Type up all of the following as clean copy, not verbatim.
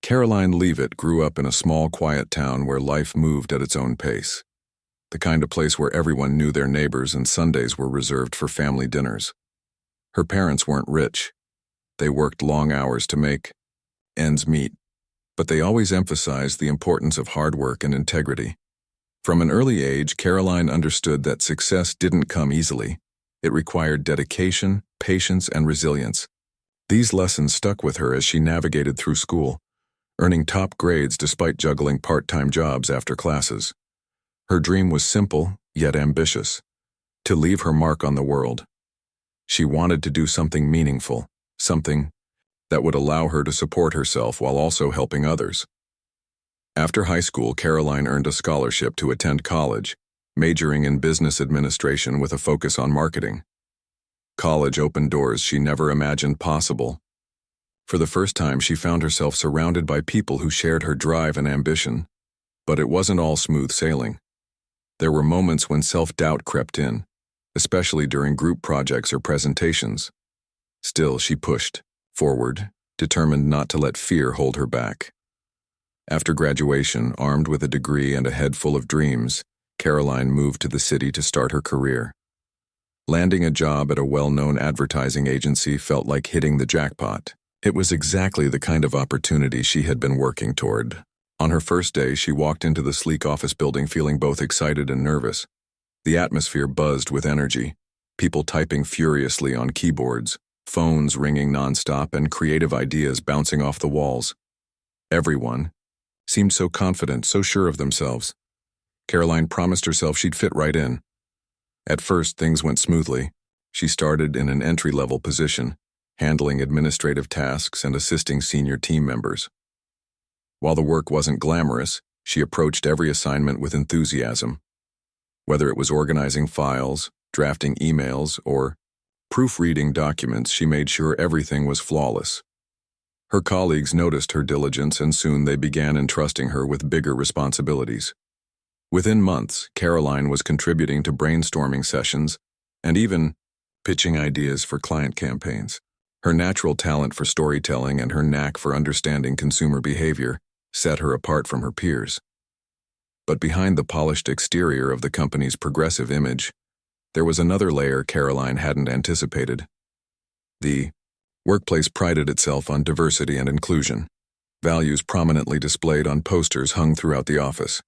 Karoline Leavitt grew up in a small, quiet town where life moved at its own pace. The kind of place where everyone knew their neighbors and Sundays were reserved for family dinners. Her parents weren't rich. They worked long hours to make ends meet, but they always emphasized the importance of hard work and integrity. From an early age, Karoline understood that success didn't come easily. It required dedication, patience, and resilience. These lessons stuck with her as she navigated through school, earning top grades despite juggling part-time jobs after classes. Her dream was simple, yet ambitious: to leave her mark on the world. She wanted to do something meaningful, something that would allow her to support herself while also helping others. After high school, Karoline earned a scholarship to attend college, majoring in business administration with a focus on marketing. College opened doors she never imagined possible. For the first time, she found herself surrounded by people who shared her drive and ambition. But it wasn't all smooth sailing. There were moments when self-doubt crept in, especially during group projects or presentations. Still, she pushed forward, determined not to let fear hold her back. After graduation, armed with a degree and a head full of dreams, Karoline moved to the city to start her career. Landing a job at a well-known advertising agency felt like hitting the jackpot. It was exactly the kind of opportunity she had been working toward. On her first day, she walked into the sleek office building feeling both excited and nervous. The atmosphere buzzed with energy, people typing furiously on keyboards, phones ringing nonstop, and creative ideas bouncing off the walls. Everyone seemed so confident, so sure of themselves. Karoline promised herself she'd fit right in. At first, things went smoothly. She started in an entry-level position, handling administrative tasks and assisting senior team members. While the work wasn't glamorous, she approached every assignment with enthusiasm. Whether it was organizing files, drafting emails, or proofreading documents, she made sure everything was flawless. Her colleagues noticed her diligence, and soon they began entrusting her with bigger responsibilities. Within months, Karoline was contributing to brainstorming sessions and even pitching ideas for client campaigns. Her natural talent for storytelling and her knack for understanding consumer behavior set her apart from her peers. But behind the polished exterior of the company's progressive image, there was another layer Karoline hadn't anticipated. The workplace prided itself on diversity and inclusion, values prominently displayed on posters hung throughout the office.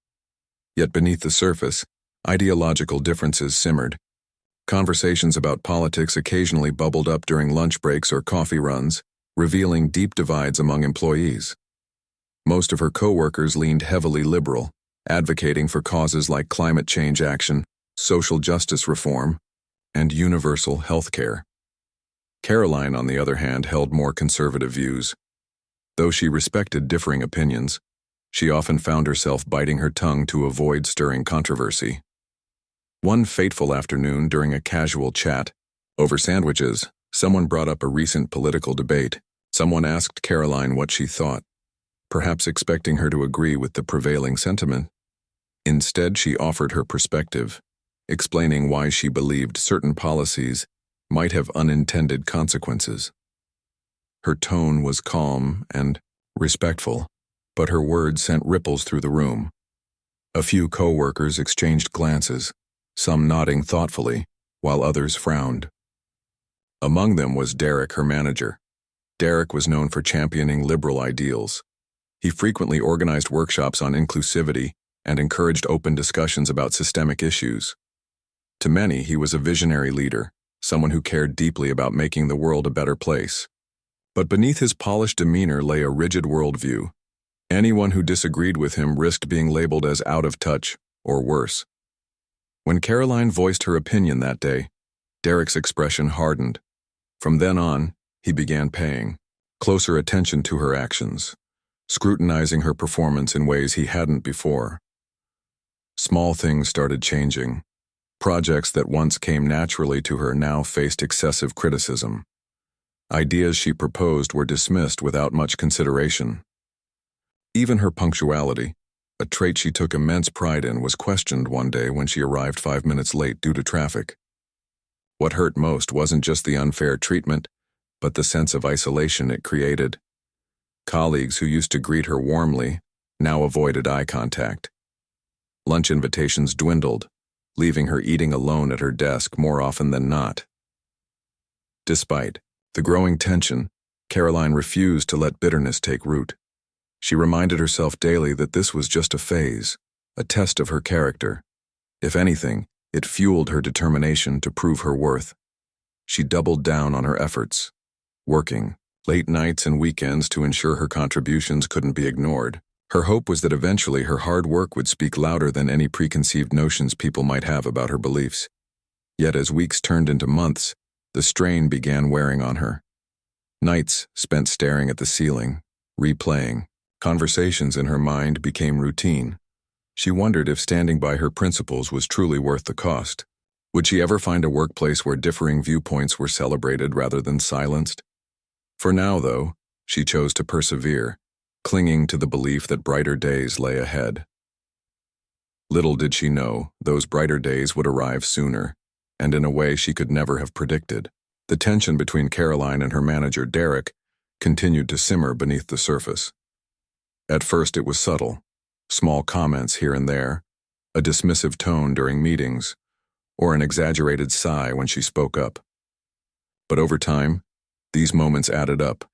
Yet beneath the surface, ideological differences simmered. Conversations about politics occasionally bubbled up during lunch breaks or coffee runs, revealing deep divides among employees. Most of her co-workers leaned heavily liberal, advocating for causes like climate change action, social justice reform, and universal health care. Karoline, on the other hand, held more conservative views. Though she respected differing opinions, she often found herself biting her tongue to avoid stirring controversy. One fateful afternoon, during a casual chat over sandwiches, someone brought up a recent political debate. Someone asked Karoline what she thought, perhaps expecting her to agree with the prevailing sentiment. Instead, she offered her perspective, explaining why she believed certain policies might have unintended consequences. Her tone was calm and respectful, but her words sent ripples through the room. A few co-workers exchanged glances, some nodding thoughtfully, while others frowned. Among them was Derek, her manager. Derek was known for championing liberal ideals. He frequently organized workshops on inclusivity and encouraged open discussions about systemic issues. To many, he was a visionary leader, someone who cared deeply about making the world a better place. But beneath his polished demeanor lay a rigid worldview. Anyone who disagreed with him risked being labeled as out of touch, or worse. When Karoline voiced her opinion that day, Derek's expression hardened. From then on, he began paying closer attention to her actions, scrutinizing her performance in ways he hadn't before. Small things started changing. Projects that once came naturally to her now faced excessive criticism. Ideas she proposed were dismissed without much consideration. Even her punctuality, a trait she took immense pride in, was questioned one day when she arrived 5 minutes late due to traffic. What hurt most wasn't just the unfair treatment, but the sense of isolation it created. Colleagues who used to greet her warmly now avoided eye contact. Lunch invitations dwindled, leaving her eating alone at her desk more often than not. Despite the growing tension, Karoline refused to let bitterness take root. She reminded herself daily that this was just a phase, a test of her character. If anything, it fueled her determination to prove her worth. She doubled down on her efforts, working late nights and weekends to ensure her contributions couldn't be ignored. Her hope was that eventually her hard work would speak louder than any preconceived notions people might have about her beliefs. Yet as weeks turned into months, the strain began wearing on her. Nights spent staring at the ceiling, replaying. Conversations in her mind became routine. She wondered if standing by her principles was truly worth the cost. Would she ever find a workplace where differing viewpoints were celebrated rather than silenced? For now, though, she chose to persevere, clinging to the belief that brighter days lay ahead. Little did she know, those brighter days would arrive sooner, and in a way she could never have predicted. The tension between Karoline and her manager, Derek, continued to simmer beneath the surface. At first it was subtle, small comments here and there, a dismissive tone during meetings, or an exaggerated sigh when she spoke up. But over time, these moments added up,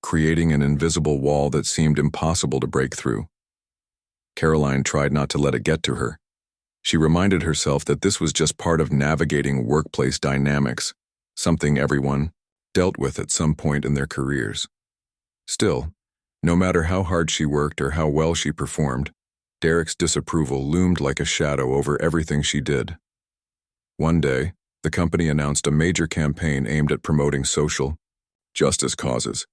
creating an invisible wall that seemed impossible to break through. Karoline tried not to let it get to her. She reminded herself that this was just part of navigating workplace dynamics, something everyone dealt with at some point in their careers. Still, no matter how hard she worked or how well she performed, Derek's disapproval loomed like a shadow over everything she did. One day, the company announced a major campaign aimed at promoting social justice causes.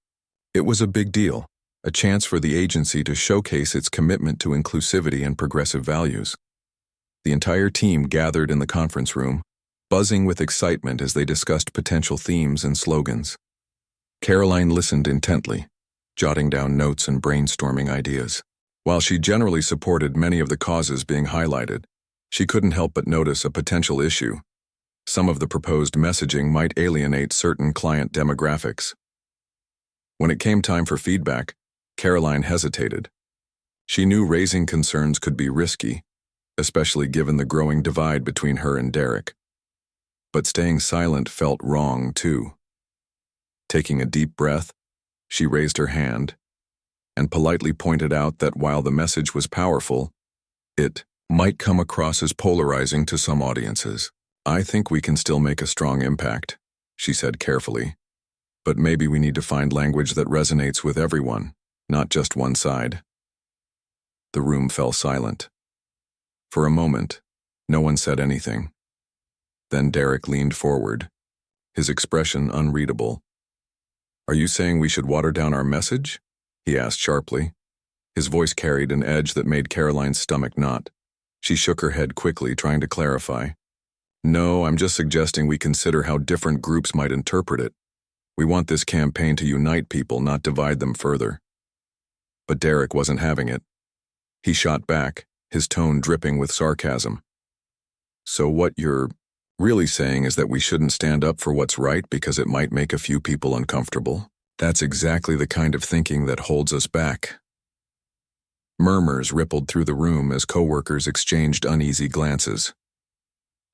It was a big deal, a chance for the agency to showcase its commitment to inclusivity and progressive values. The entire team gathered in the conference room, buzzing with excitement as they discussed potential themes and slogans. Karoline listened intently, jotting down notes and brainstorming ideas. While she generally supported many of the causes being highlighted, she couldn't help but notice a potential issue. Some of the proposed messaging might alienate certain client demographics. When it came time for feedback, Karoline hesitated. She knew raising concerns could be risky, especially given the growing divide between her and Derek. But staying silent felt wrong, too. Taking a deep breath, she raised her hand and politely pointed out that while the message was powerful, it might come across as polarizing to some audiences. "I think we can still make a strong impact," she said carefully. "But maybe we need to find language that resonates with everyone, not just one side." The room fell silent. For a moment, no one said anything. Then Derek leaned forward, his expression unreadable. "Are you saying we should water down our message?" he asked sharply. His voice carried an edge that made Karoline's stomach knot. She shook her head quickly, trying to clarify. "No, I'm just suggesting we consider how different groups might interpret it. We want this campaign to unite people, not divide them further." But Derek wasn't having it. He shot back, his tone dripping with sarcasm. "So what you're really saying is that we shouldn't stand up for what's right because it might make a few people uncomfortable? That's exactly the kind of thinking that holds us back." Murmurs rippled through the room as coworkers exchanged uneasy glances.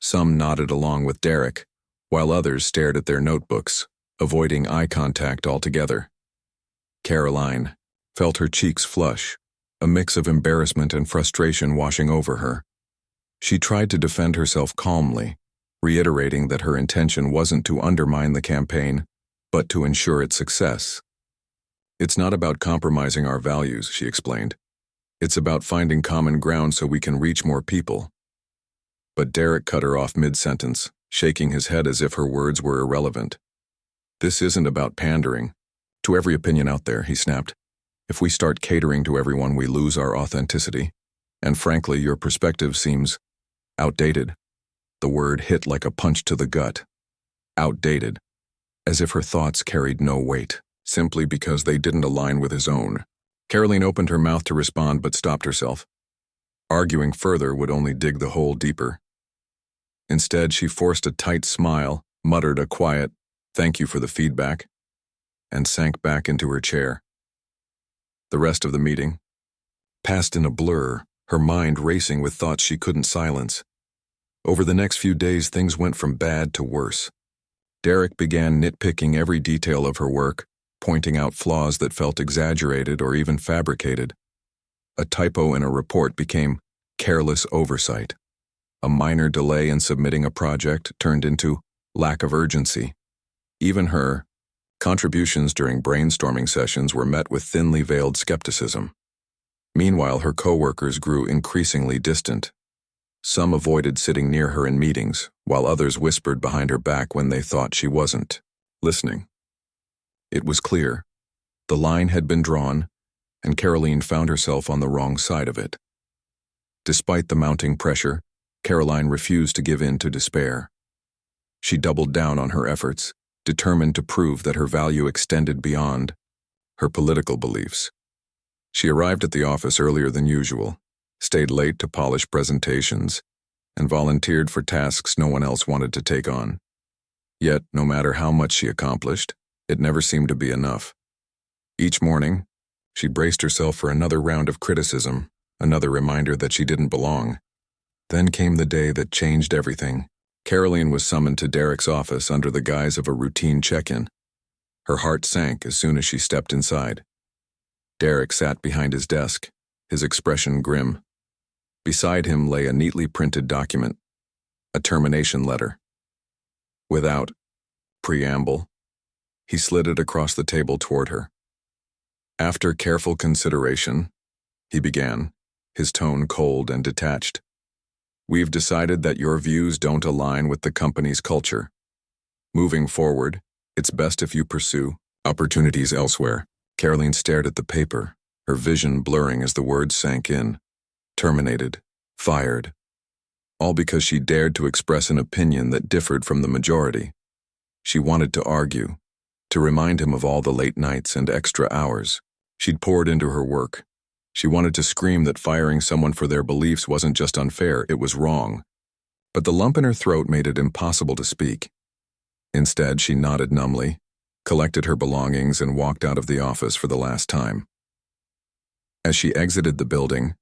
Some nodded along with Derek, while others stared at their notebooks, avoiding eye contact altogether. Karoline felt her cheeks flush, a mix of embarrassment and frustration washing over her. She tried to defend herself calmly, reiterating that her intention wasn't to undermine the campaign, but to ensure its success. "It's not about compromising our values," she explained. "It's about finding common ground so we can reach more people." But Derek cut her off mid-sentence, shaking his head as if her words were irrelevant. "This isn't about pandering to every opinion out there," he snapped. "If we start catering to everyone, we lose our authenticity. And frankly, your perspective seems outdated." The word hit like a punch to the gut. Outdated. As if her thoughts carried no weight, simply because they didn't align with his own. Karoline opened her mouth to respond but stopped herself. Arguing further would only dig the hole deeper. Instead, she forced a tight smile, muttered a quiet, "Thank you for the feedback," and sank back into her chair. The rest of the meeting passed in a blur, her mind racing with thoughts she couldn't silence. Over the next few days, things went from bad to worse. Derek began nitpicking every detail of her work, pointing out flaws that felt exaggerated or even fabricated. A typo in a report became careless oversight. A minor delay in submitting a project turned into lack of urgency. Even her contributions during brainstorming sessions were met with thinly veiled skepticism. Meanwhile, her coworkers grew increasingly distant. Some avoided sitting near her in meetings, while others whispered behind her back when they thought she wasn't listening. It was clear. The line had been drawn, and Karoline found herself on the wrong side of it. Despite the mounting pressure, Karoline refused to give in to despair. She doubled down on her efforts, determined to prove that her value extended beyond her political beliefs. She arrived at the office earlier than usual, stayed late to polish presentations, and volunteered for tasks no one else wanted to take on. Yet, no matter how much she accomplished, it never seemed to be enough. Each morning, she braced herself for another round of criticism, another reminder that she didn't belong. Then came the day that changed everything. Karoline was summoned to Derek's office under the guise of a routine check-in. Her heart sank as soon as she stepped inside. Derek sat behind his desk, his expression grim. Beside him lay a neatly printed document, a termination letter. Without preamble, he slid it across the table toward her. After careful consideration, he began, his tone cold and detached. We've decided that your views don't align with the company's culture. Moving forward, it's best if you pursue opportunities elsewhere. Karoline stared at the paper, her vision blurring as the words sank in. Terminated, fired. All because she dared to express an opinion that differed from the majority. She wanted to argue, to remind him of all the late nights and extra hours she'd poured into her work. She wanted to scream that firing someone for their beliefs wasn't just unfair, it was wrong. But the lump in her throat made it impossible to speak. Instead, she nodded numbly, collected her belongings, and walked out of the office for the last time. As she exited the building,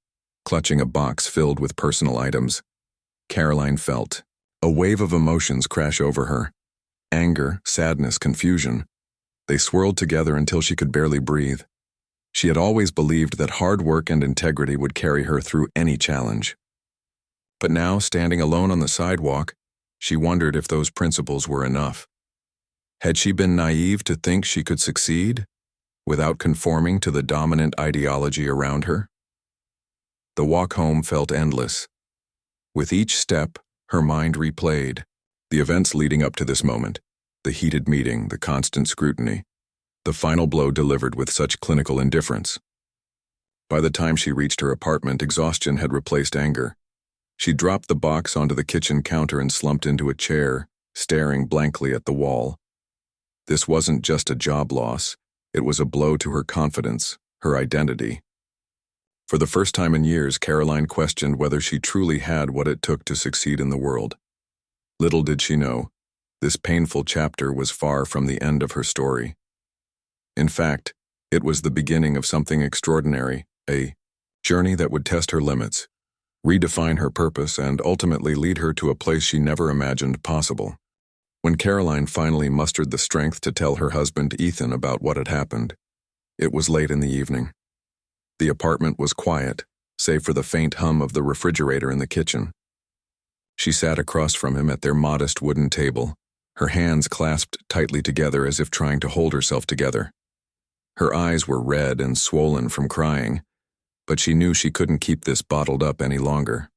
clutching a box filled with personal items, Karoline felt a wave of emotions crash over her. Anger, sadness, confusion. They swirled together until she could barely breathe. She had always believed that hard work and integrity would carry her through any challenge. But now, standing alone on the sidewalk, she wondered if those principles were enough. Had she been naive to think she could succeed without conforming to the dominant ideology around her? The walk home felt endless. With each step, her mind replayed the events leading up to this moment, the heated meeting, the constant scrutiny, the final blow delivered with such clinical indifference. By the time she reached her apartment, exhaustion had replaced anger. She dropped the box onto the kitchen counter and slumped into a chair, staring blankly at the wall. This wasn't just a job loss, it was a blow to her confidence, her identity. For the first time in years, Karoline questioned whether she truly had what it took to succeed in the world. Little did she know, this painful chapter was far from the end of her story. In fact, it was the beginning of something extraordinary, a journey that would test her limits, redefine her purpose, and ultimately lead her to a place she never imagined possible. When Karoline finally mustered the strength to tell her husband Ethan about what had happened, it was late in the evening. The apartment was quiet, save for the faint hum of the refrigerator in the kitchen. She sat across from him at their modest wooden table, her hands clasped tightly together as if trying to hold herself together. Her eyes were red and swollen from crying, but she knew she couldn't keep this bottled up any longer.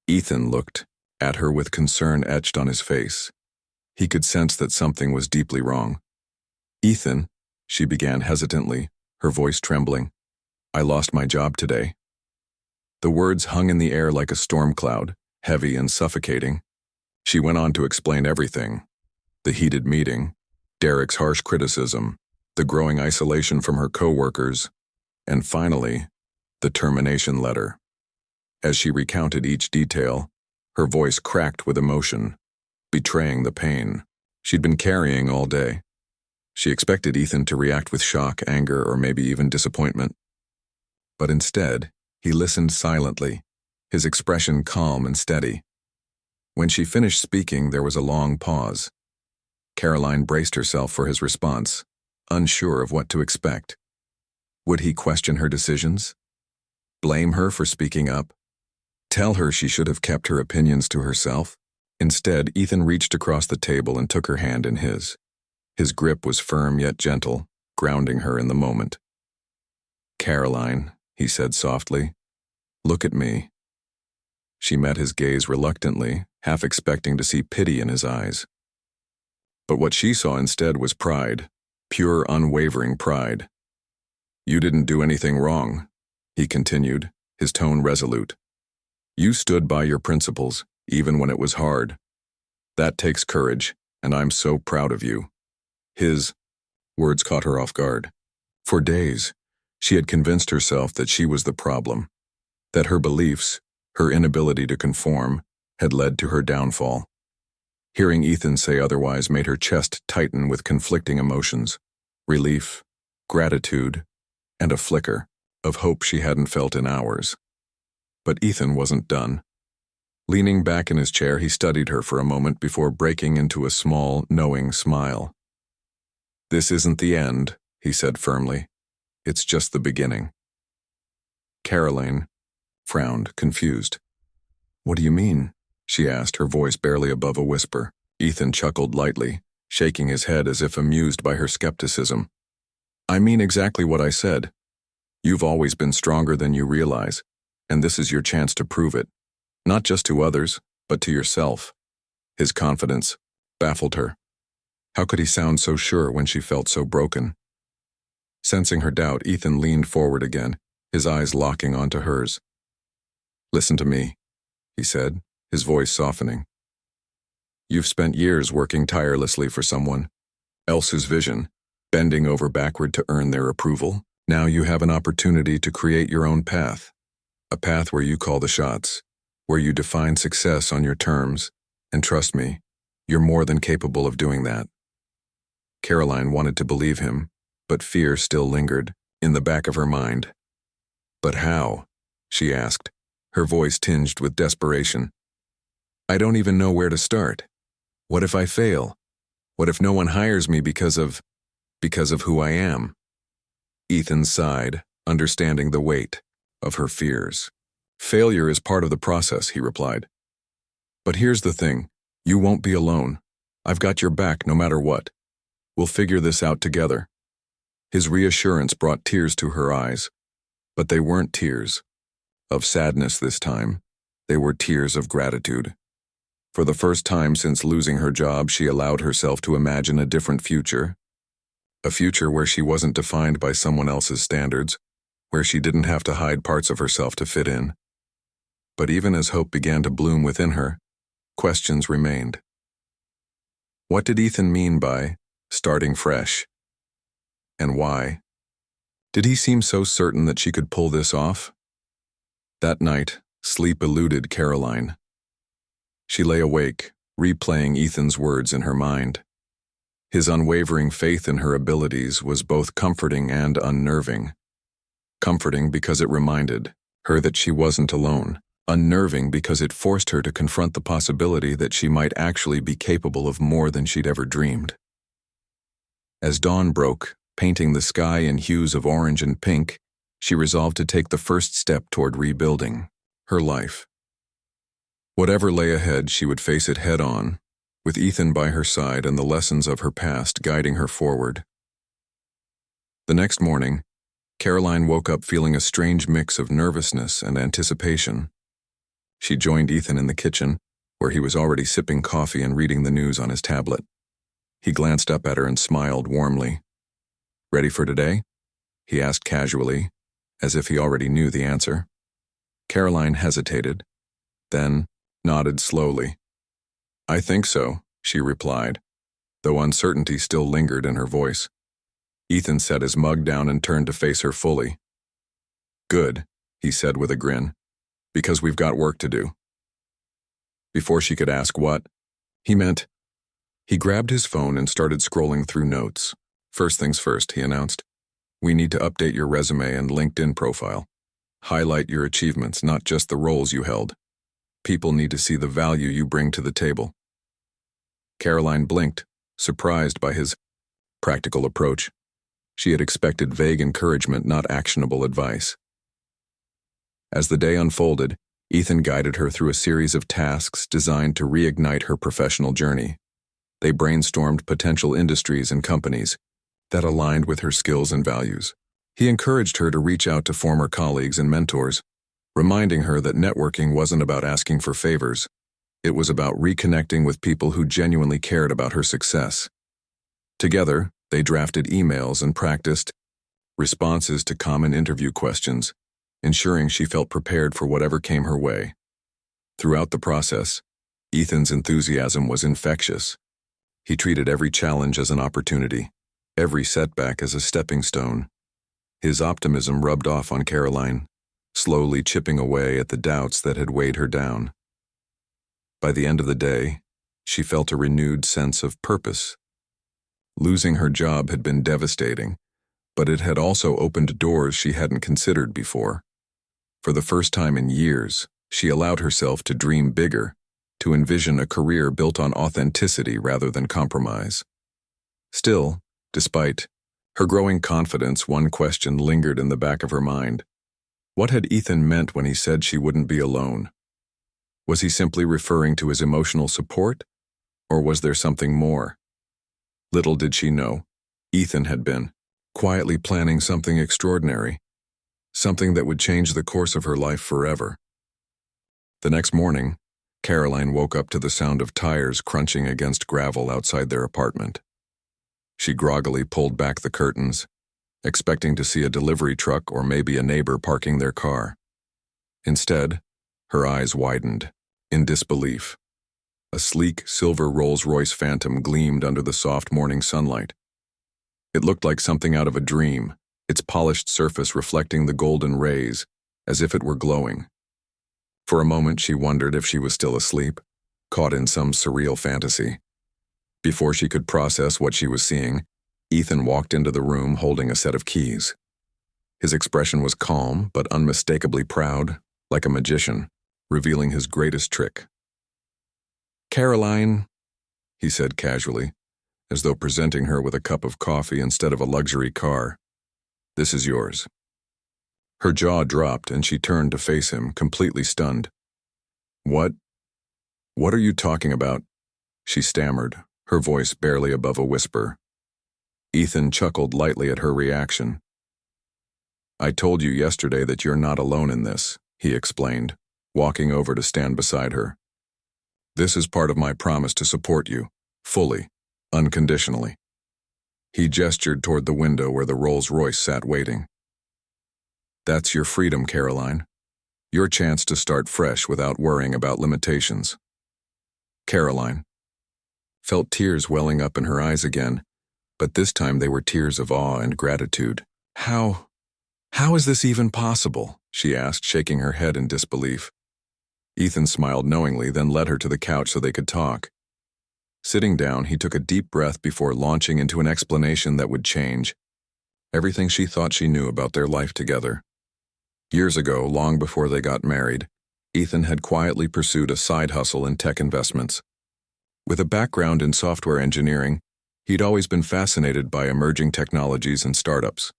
Ethan looked at her with concern etched on his face. He could sense that something was deeply wrong. "Ethan," she began hesitantly, her voice trembling, "I lost my job today." The words hung in the air like a storm cloud, heavy and suffocating. She went on to explain everything. The heated meeting, Derek's harsh criticism, the growing isolation from her coworkers, and finally, the termination letter. As she recounted each detail, her voice cracked with emotion, betraying the pain she'd been carrying all day. She expected Ethan to react with shock, anger, or maybe even disappointment. But instead, he listened silently, his expression calm and steady. When she finished speaking, there was a long pause. Karoline braced herself for his response, unsure of what to expect. Would he question her decisions? Blame her for speaking up? Tell her she should have kept her opinions to herself? Instead, Ethan reached across the table and took her hand in his. His grip was firm yet gentle, grounding her in the moment. "Karoline," he said softly, "look at me." She met his gaze reluctantly, half expecting to see pity in his eyes. But what she saw instead was pride, pure, unwavering pride. "You didn't do anything wrong," he continued, his tone resolute. "You stood by your principles, even when it was hard. That takes courage, and I'm so proud of you." His words caught her off guard. For days, she had convinced herself that she was the problem, that her beliefs, her inability to conform, had led to her downfall. Hearing Ethan say otherwise made her chest tighten with conflicting emotions, relief, gratitude, and a flicker of hope she hadn't felt in hours. But Ethan wasn't done. Leaning back in his chair, he studied her for a moment before breaking into a small, knowing smile. "This isn't the end," he said firmly. "It's just the beginning." Karoline frowned, confused. "What do you mean?" she asked, her voice barely above a whisper. Ethan chuckled lightly, shaking his head as if amused by her skepticism. "I mean exactly what I said. You've always been stronger than you realize, and this is your chance to prove it. Not just to others, but to yourself." His confidence baffled her. How could he sound so sure when she felt so broken? Sensing her doubt, Ethan leaned forward again, his eyes locking onto hers. "Listen to me," he said, his voice softening. "You've spent years working tirelessly for someone else's vision, bending over backward to earn their approval. Now you have an opportunity to create your own path, a path where you call the shots, where you define success on your terms, and trust me, you're more than capable of doing that." Karoline wanted to believe him, but fear still lingered in the back of her mind. "But how?" she asked, her voice tinged with desperation. "I don't even know where to start. What if I fail? What if no one hires me because of who I am?" Ethan sighed, understanding the weight of her fears. "Failure is part of the process," he replied. "But here's the thing, you won't be alone. I've got your back no matter what. We'll figure this out together." His reassurance brought tears to her eyes, but they weren't tears of sadness this time. They were tears of gratitude. For the first time since losing her job, she allowed herself to imagine a different future. A future where she wasn't defined by someone else's standards, where she didn't have to hide parts of herself to fit in. But even as hope began to bloom within her, questions remained. What did Ethan mean by starting fresh? And why? Did he seem so certain that she could pull this off? That night, sleep eluded Karoline. She lay awake, replaying Ethan's words in her mind. His unwavering faith in her abilities was both comforting and unnerving. Comforting because it reminded her that she wasn't alone. Unnerving because it forced her to confront the possibility that she might actually be capable of more than she'd ever dreamed. As dawn broke, painting the sky in hues of orange and pink, she resolved to take the first step toward rebuilding her life. Whatever lay ahead, she would face it head-on, with Ethan by her side and the lessons of her past guiding her forward. The next morning, Karoline woke up feeling a strange mix of nervousness and anticipation. She joined Ethan in the kitchen, where he was already sipping coffee and reading the news on his tablet. He glanced up at her and smiled warmly. "Ready for today?" he asked casually, as if he already knew the answer. Karoline hesitated, then nodded slowly. "I think so," she replied, though uncertainty still lingered in her voice. Ethan set his mug down and turned to face her fully. "Good," he said with a grin, "because we've got work to do." Before she could ask what he meant, he grabbed his phone and started scrolling through notes, First things first, he announced. We need to update your resume and LinkedIn profile. Highlight your achievements, not just the roles you held. People need to see the value you bring to the table. Karoline blinked, surprised by his practical approach. She had expected vague encouragement, not actionable advice. As the day unfolded, Ethan guided her through a series of tasks designed to reignite her professional journey. They brainstormed potential industries and companies that aligned with her skills and values. He encouraged her to reach out to former colleagues and mentors, reminding her that networking wasn't about asking for favors. It was about reconnecting with people who genuinely cared about her success. Together, they drafted emails and practiced responses to common interview questions, ensuring she felt prepared for whatever came her way. Throughout the process, Ethan's enthusiasm was infectious. He treated every challenge as an opportunity, every setback as a stepping stone. His optimism rubbed off on Karoline, slowly chipping away at the doubts that had weighed her down. By the end of the day, she felt a renewed sense of purpose. Losing her job had been devastating, but it had also opened doors she hadn't considered before. For the first time in years, she allowed herself to dream bigger, to envision a career built on authenticity rather than compromise. Still, despite her growing confidence, one question lingered in the back of her mind. What had Ethan meant when he said she wouldn't be alone? Was he simply referring to his emotional support, or was there something more? Little did she know, Ethan had been quietly planning something extraordinary, something that would change the course of her life forever. The next morning, Karoline woke up to the sound of tires crunching against gravel outside their apartment. She groggily pulled back the curtains, expecting to see a delivery truck or maybe a neighbor parking their car. Instead, her eyes widened, in disbelief. A sleek, silver Rolls-Royce Phantom gleamed under the soft morning sunlight. It looked like something out of a dream, its polished surface reflecting the golden rays, as if it were glowing. For a moment she wondered if she was still asleep, caught in some surreal fantasy. Before she could process what she was seeing, Ethan walked into the room holding a set of keys. His expression was calm but unmistakably proud, like a magician, revealing his greatest trick. "Karoline," he said casually, as though presenting her with a cup of coffee instead of a luxury car. "This is yours." Her jaw dropped and she turned to face him, completely stunned. What are you talking about?" she stammered, her voice barely above a whisper. Ethan chuckled lightly at her reaction. "I told you yesterday that you're not alone in this," he explained, walking over to stand beside her. "This is part of my promise to support you, fully, unconditionally." He gestured toward the window where the Rolls-Royce sat waiting. "That's your freedom, Karoline. Your chance to start fresh without worrying about limitations." Karoline felt tears welling up in her eyes again, but this time they were tears of awe and gratitude. How is this even possible?" she asked, shaking her head in disbelief. Ethan smiled knowingly, then led her to the couch so they could talk. Sitting down, he took a deep breath before launching into an explanation that would change everything she thought she knew about their life together. Years ago, long before they got married, Ethan had quietly pursued a side hustle in tech investments. With a background in software engineering, he'd always been fascinated by emerging technologies and startups.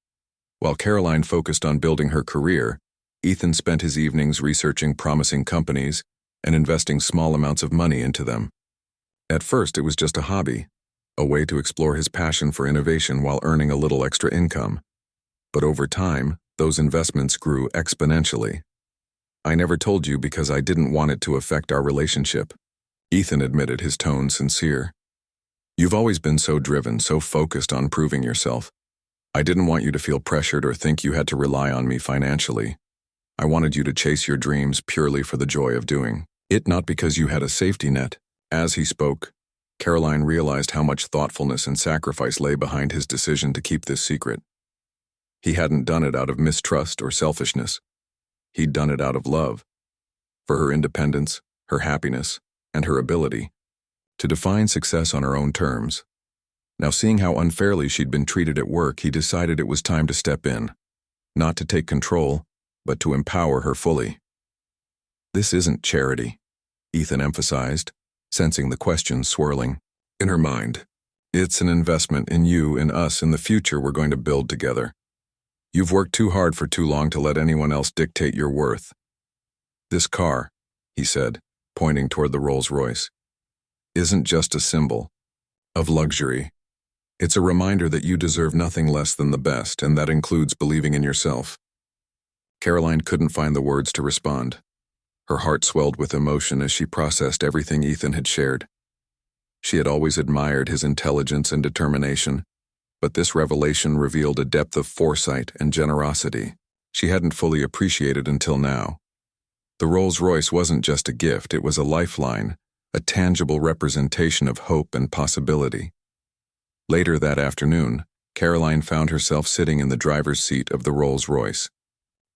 While Karoline focused on building her career, Ethan spent his evenings researching promising companies and investing small amounts of money into them. At first, it was just a hobby, a way to explore his passion for innovation while earning a little extra income. But over time, those investments grew exponentially. "I never told you because I didn't want it to affect our relationship," Ethan admitted, his tone sincere. "You've always been so driven, so focused on proving yourself. I didn't want you to feel pressured or think you had to rely on me financially. I wanted you to chase your dreams purely for the joy of doing it, not because you had a safety net." As he spoke, Karoline realized how much thoughtfulness and sacrifice lay behind his decision to keep this secret. He hadn't done it out of mistrust or selfishness. He'd done it out of love, for her independence, her happiness, and her ability to define success on her own terms. Now, seeing how unfairly she'd been treated at work, he decided it was time to step in. Not to take control, but to empower her fully. "This isn't charity," Ethan emphasized, sensing the question swirling in her mind. "It's an investment in you, in us, in the future we're going to build together. You've worked too hard for too long to let anyone else dictate your worth." "This car," he said, pointing toward the Rolls-Royce, "isn't just a symbol of luxury. It's a reminder that you deserve nothing less than the best, and that includes believing in yourself." Karoline couldn't find the words to respond. Her heart swelled with emotion as she processed everything Ethan had shared. She had always admired his intelligence and determination, but this revelation revealed a depth of foresight and generosity she hadn't fully appreciated until now. The Rolls-Royce wasn't just a gift, it was a lifeline, a tangible representation of hope and possibility. Later that afternoon, Karoline found herself sitting in the driver's seat of the Rolls-Royce,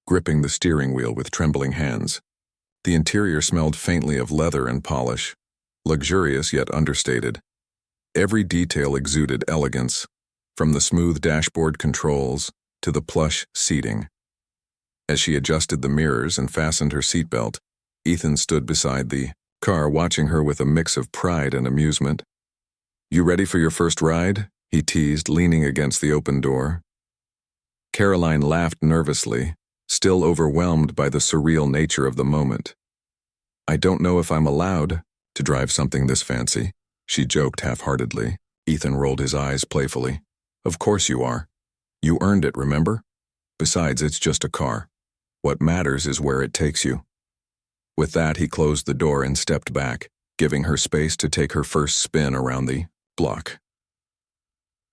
gripping the steering wheel with trembling hands. The interior smelled faintly of leather and polish, luxurious yet understated. Every detail exuded elegance, from the smooth dashboard controls to the plush seating. As she adjusted the mirrors and fastened her seatbelt, Ethan stood beside the car, watching her with a mix of pride and amusement. "You ready for your first ride?" he teased, leaning against the open door. Karoline laughed nervously, still overwhelmed by the surreal nature of the moment. "I don't know if I'm allowed to drive something this fancy," she joked half-heartedly. Ethan rolled his eyes playfully. "Of course you are. You earned it, remember? Besides, it's just a car. What matters is where it takes you." With that, he closed the door and stepped back, giving her space to take her first spin around the block.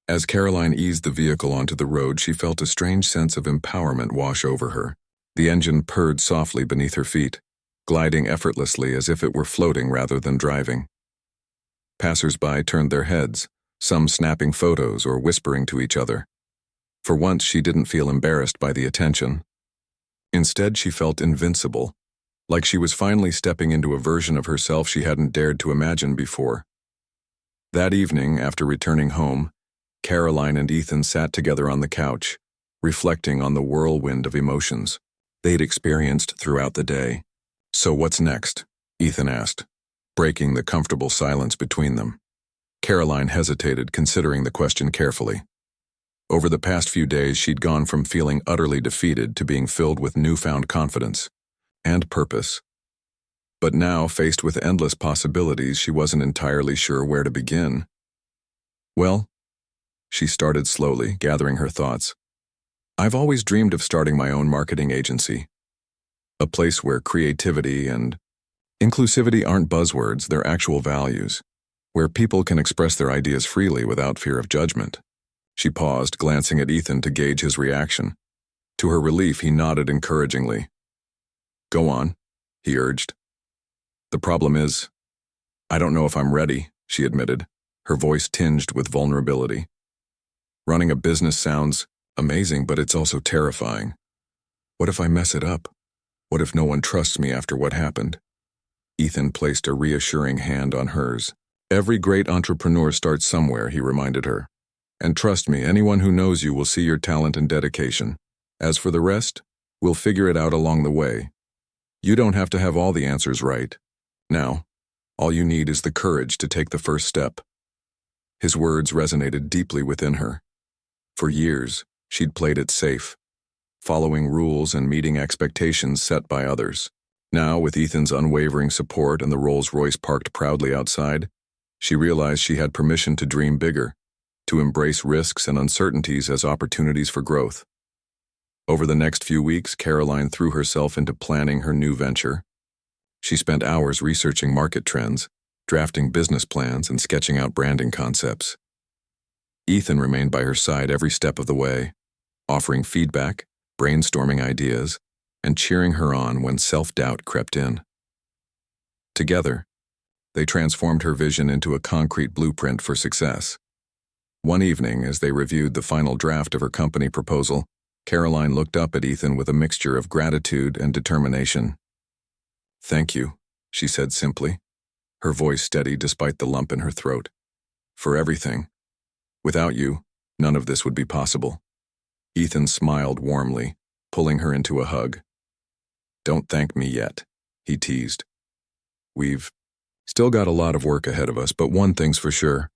As Karoline eased the vehicle onto the road, she felt a strange sense of empowerment wash over her. The engine purred softly beneath her feet, gliding effortlessly as if it were floating rather than driving. Passers-by turned their heads, some snapping photos or whispering to each other. For once, she didn't feel embarrassed by the attention. Instead, she felt invincible, like she was finally stepping into a version of herself she hadn't dared to imagine before. That evening, after returning home, Karoline and Ethan sat together on the couch, reflecting on the whirlwind of emotions they'd experienced throughout the day. "So what's next?" Ethan asked, breaking the comfortable silence between them. Karoline hesitated, considering the question carefully. Over the past few days, she'd gone from feeling utterly defeated to being filled with newfound confidence and purpose. But now, faced with endless possibilities, she wasn't entirely sure where to begin. "Well," she started slowly, gathering her thoughts, "I've always dreamed of starting my own marketing agency. A place where creativity and inclusivity aren't buzzwords, they're actual values. Where people can express their ideas freely without fear of judgment." She paused, glancing at Ethan to gauge his reaction. To her relief, he nodded encouragingly. "Go on," he urged. "The problem is, I don't know if I'm ready," she admitted, her voice tinged with vulnerability. "Running a business sounds amazing, but it's also terrifying. What if I mess it up? What if no one trusts me after what happened?" Ethan placed a reassuring hand on hers. "Every great entrepreneur starts somewhere," he reminded her. "And trust me, anyone who knows you will see your talent and dedication. As for the rest, we'll figure it out along the way. You don't have to have all the answers right. Now, all you need is the courage to take the first step." His words resonated deeply within her. For years, she'd played it safe, following rules and meeting expectations set by others. Now, with Ethan's unwavering support and the Rolls-Royce parked proudly outside, she realized she had permission to dream bigger, to embrace risks and uncertainties as opportunities for growth. Over the next few weeks, Karoline threw herself into planning her new venture. She spent hours researching market trends, drafting business plans, and sketching out branding concepts. Ethan remained by her side every step of the way, offering feedback, brainstorming ideas, and cheering her on when self-doubt crept in. Together, they transformed her vision into a concrete blueprint for success. One evening, as they reviewed the final draft of her company proposal, Karoline looked up at Ethan with a mixture of gratitude and determination. "Thank you," she said simply, her voice steady despite the lump in her throat. "For everything. Without you, none of this would be possible. Ethan smiled warmly, pulling her into a hug. Don't thank me yet, he teased. We've still got a lot of work ahead of us, but one thing's for sure.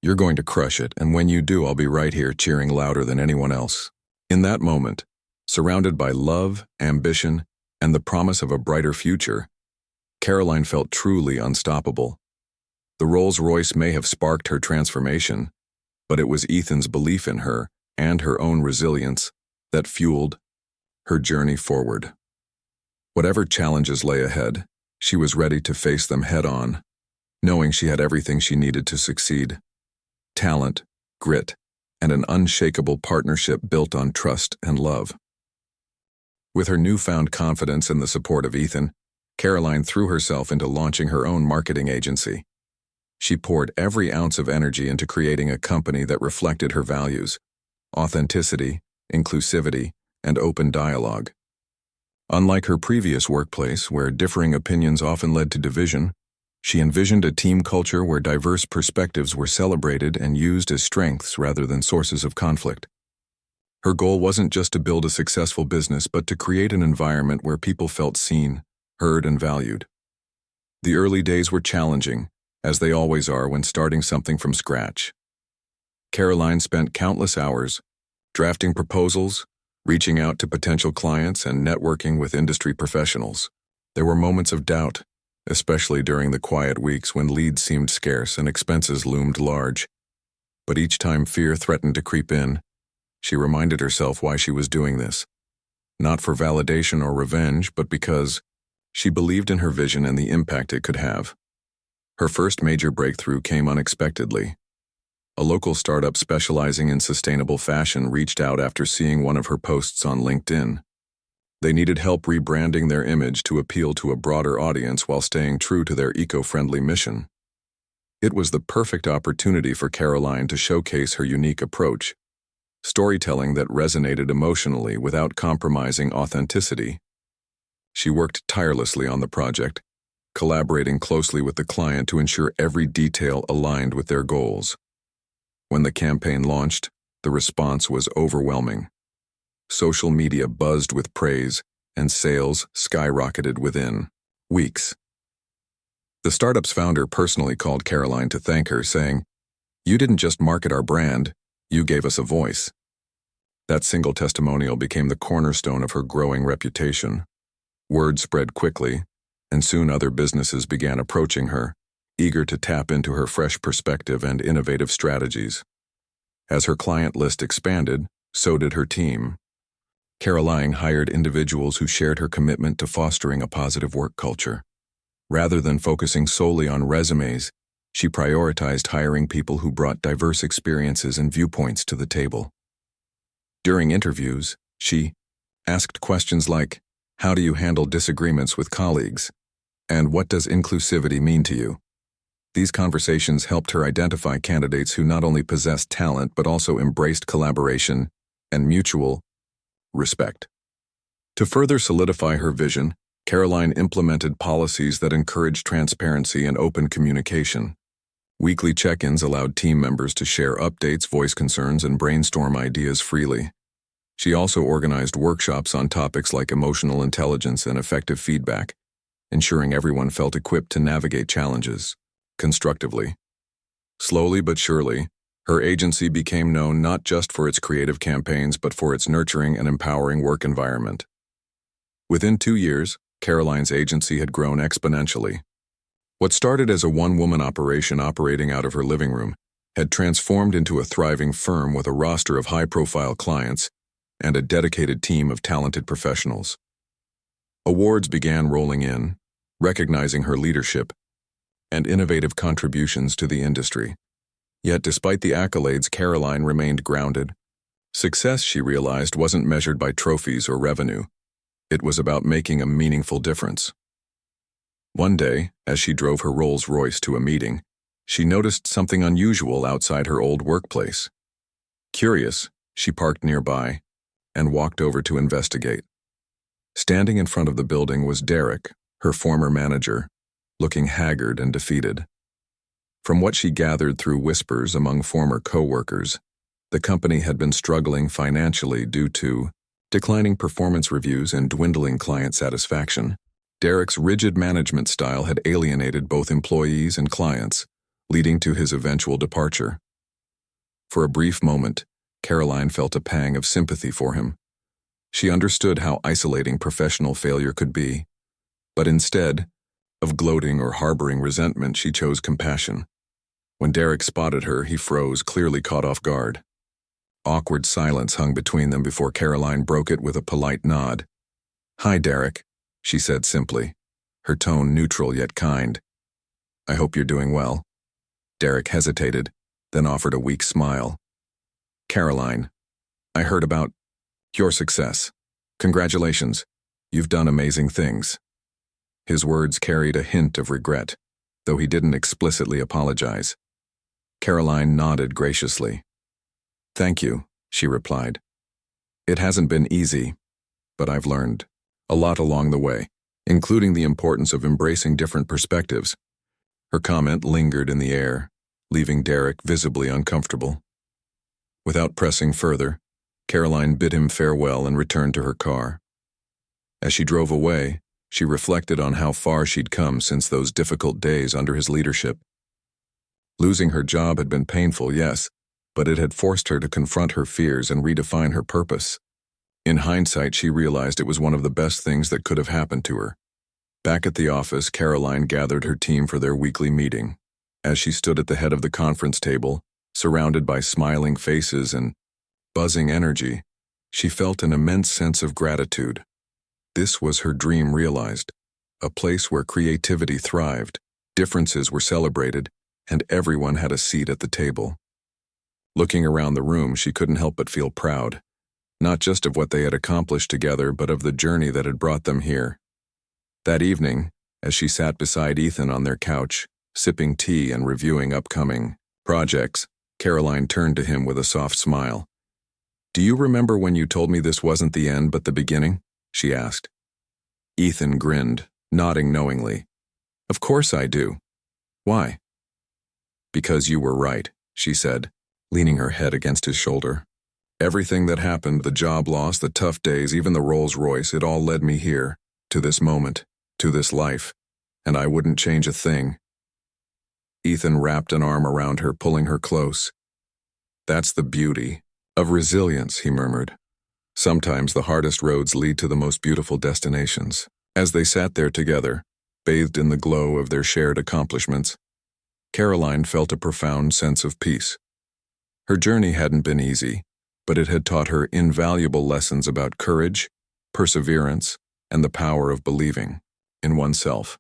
You're going to crush it, and when you do, I'll be right here cheering louder than anyone else. In that moment, surrounded by love, ambition, and the promise of a brighter future, Karoline felt truly unstoppable. The Rolls-Royce may have sparked her transformation, but it was Ethan's belief in her and her own resilience that fueled her journey forward. Whatever challenges lay ahead, she was ready to face them head-on, knowing she had everything she needed to succeed: talent, grit, and an unshakable partnership built on trust and love. With her newfound confidence and the support of Ethan, Karoline threw herself into launching her own marketing agency. She poured every ounce of energy into creating a company that reflected her values: authenticity, inclusivity, and open dialogue. Unlike her previous workplace, where differing opinions often led to division, she envisioned a team culture where diverse perspectives were celebrated and used as strengths rather than sources of conflict. Her goal wasn't just to build a successful business, but to create an environment where people felt seen, heard, and valued. The early days were challenging, as they always are when starting something from scratch. Karoline spent countless hours drafting proposals, reaching out to potential clients, and networking with industry professionals. There were moments of doubt, especially during the quiet weeks when leads seemed scarce and expenses loomed large. But each time fear threatened to creep in, she reminded herself why she was doing this. Not for validation or revenge, but because she believed in her vision and the impact it could have. Her first major breakthrough came unexpectedly. A local startup specializing in sustainable fashion reached out after seeing one of her posts on LinkedIn. They needed help rebranding their image to appeal to a broader audience while staying true to their eco-friendly mission. It was the perfect opportunity for Karoline to showcase her unique approach: storytelling that resonated emotionally without compromising authenticity. She worked tirelessly on the project, collaborating closely with the client to ensure every detail aligned with their goals. When the campaign launched, the response was overwhelming. Social media buzzed with praise, and sales skyrocketed within weeks. The startup's founder personally called Karoline to thank her, saying, "You didn't just market our brand, you gave us a voice." That single testimonial became the cornerstone of her growing reputation. Word spread quickly, and soon other businesses began approaching her, eager to tap into her fresh perspective and innovative strategies. As her client list expanded, so did her team. Karoline hired individuals who shared her commitment to fostering a positive work culture. Rather than focusing solely on resumes, she prioritized hiring people who brought diverse experiences and viewpoints to the table. During interviews, she asked questions like, "How do you handle disagreements with colleagues?" and "What does inclusivity mean to you?" These conversations helped her identify candidates who not only possessed talent but also embraced collaboration and mutual respect. To further solidify her vision, Karoline implemented policies that encouraged transparency and open communication. Weekly check-ins allowed team members to share updates, voice concerns, and brainstorm ideas freely. She also organized workshops on topics like emotional intelligence and effective feedback, ensuring everyone felt equipped to navigate challenges constructively. Slowly but surely, her agency became known not just for its creative campaigns but for its nurturing and empowering work environment. Within 2 years, Karoline's agency had grown exponentially. What started as a one-woman operation operating out of her living room had transformed into a thriving firm with a roster of high-profile clients and a dedicated team of talented professionals. Awards began rolling in, recognizing her leadership and innovative contributions to the industry. Yet despite the accolades, Karoline remained grounded. Success, she realized, wasn't measured by trophies or revenue. It was about making a meaningful difference. One day, as she drove her Rolls-Royce to a meeting, she noticed something unusual outside her old workplace. Curious, she parked nearby and walked over to investigate. Standing in front of the building was Derek, her former manager, looking haggard and defeated. From what she gathered through whispers among former co-workers, the company had been struggling financially due to declining performance reviews and dwindling client satisfaction. Derek's rigid management style had alienated both employees and clients, leading to his eventual departure. For a brief moment, Karoline felt a pang of sympathy for him. She understood how isolating professional failure could be, but instead of gloating or harboring resentment, she chose compassion. When Derek spotted her, he froze, clearly caught off guard. Awkward silence hung between them before Karoline broke it with a polite nod. "Hi, Derek," she said simply, her tone neutral yet kind. "I hope you're doing well." Derek hesitated, then offered a weak smile. "Karoline, I heard about your success. Congratulations. You've done amazing things." His words carried a hint of regret, though he didn't explicitly apologize. Karoline nodded graciously. "Thank you," she replied. "It hasn't been easy, but I've learned a lot along the way, including the importance of embracing different perspectives." Her comment lingered in the air, leaving Derek visibly uncomfortable. Without pressing further, Karoline bid him farewell and returned to her car. As she drove away, she reflected on how far she'd come since those difficult days under his leadership. Losing her job had been painful, yes, but it had forced her to confront her fears and redefine her purpose. In hindsight, she realized it was one of the best things that could have happened to her. Back at the office, Karoline gathered her team for their weekly meeting. As she stood at the head of the conference table, surrounded by smiling faces and buzzing energy, she felt an immense sense of gratitude. This was her dream realized, a place where creativity thrived, differences were celebrated, and everyone had a seat at the table. Looking around the room, she couldn't help but feel proud, not just of what they had accomplished together, but of the journey that had brought them here. That evening, as she sat beside Ethan on their couch, sipping tea and reviewing upcoming projects, Karoline turned to him with a soft smile. "Do you remember when you told me this wasn't the end but the beginning?" she asked. Ethan grinned, nodding knowingly. "Of course I do. Why?" "Because you were right," she said, leaning her head against his shoulder. "Everything that happened, the job loss, the tough days, even the Rolls-Royce, it all led me here, to this moment, to this life, and I wouldn't change a thing." Ethan wrapped an arm around her, pulling her close. "That's the beauty of resilience," he murmured. "Sometimes the hardest roads lead to the most beautiful destinations." As they sat there together, bathed in the glow of their shared accomplishments, Karoline felt a profound sense of peace. Her journey hadn't been easy, but it had taught her invaluable lessons about courage, perseverance, and the power of believing in oneself.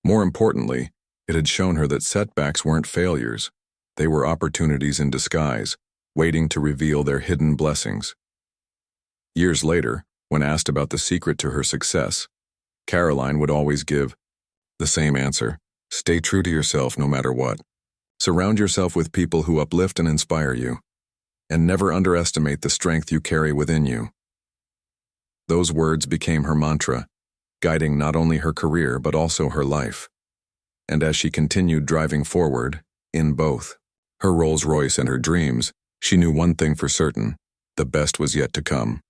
More importantly, it had shown her that setbacks weren't failures. They were opportunities in disguise, waiting to reveal their hidden blessings. Years later, when asked about the secret to her success, Karoline would always give the same answer: stay true to yourself no matter what. Surround yourself with people who uplift and inspire you, and never underestimate the strength you carry within you. Those words became her mantra, guiding not only her career but also her life. And as she continued driving forward, in both her Rolls-Royce and her dreams, she knew one thing for certain: the best was yet to come.